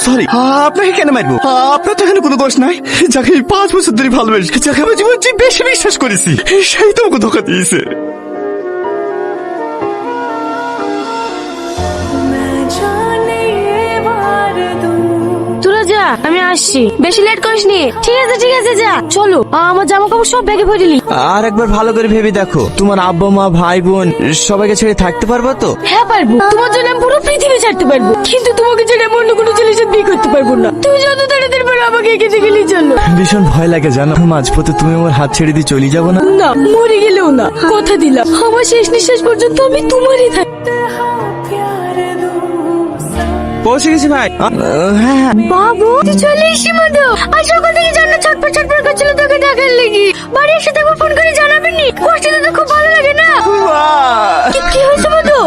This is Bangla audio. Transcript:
সরি, আপনাকে কেন মারবো? আপনার তো এখানে কোনো দোষ নাই। যাকে আমি 5 বছর ধরে ভালোবাসি, যাকে আমি জীবন চেয়ে বেশি বিশ্বাস করেছি, সেই তোমাকে ধোকা দিয়েছে। তোরা যা, আমি আসছি। বেশি লেট করিস নি। ঠিক আছে ঠিক আছে, যা চলো। আমার জামা কাপড় সব ব্যাগে ভরে নি। আর একবার ভালো করে ভেবে দেখো, তোমার আব্বা মা ভাই বোন সবাইকে ছেড়ে থাকতে পারবো তো? হ্যাঁ পারবো, তোমার জন্য আমি পুরো পৃথিবী ছাড়তে পারবো, কিন্তু তোমাকে ছেড়ে আমি অন্য কোনো ছেলের সাথে বিয়ে করতে পারবো না। তুমি যত তাড়াতাড়ি পারো আমাকে এঁকে গেলেই চলো। ভীষণ ভয় লাগে জানো, মাঝপথে তুমি আমার হাত ছেড়ে দিয়ে চলে যাবো না? না, মরে গেলেও না, কথা দিলাম আমার শেষ নিঃশ্বাস পর্যন্ত আমি তোমারই থাকবো। পৌঁছে গেছি ভাই। হ্যাঁ বাবু তুই চলে এসি মধু। আর সকাল থেকে জন্য ছটপট ছটপট করছিল তোকে ডাকার লেগে। বাড়ি এসে তো ফোন করে জানাবেন নি। কষ্ট তো খুব ভালো লাগে না? কি হয়েছে মধু?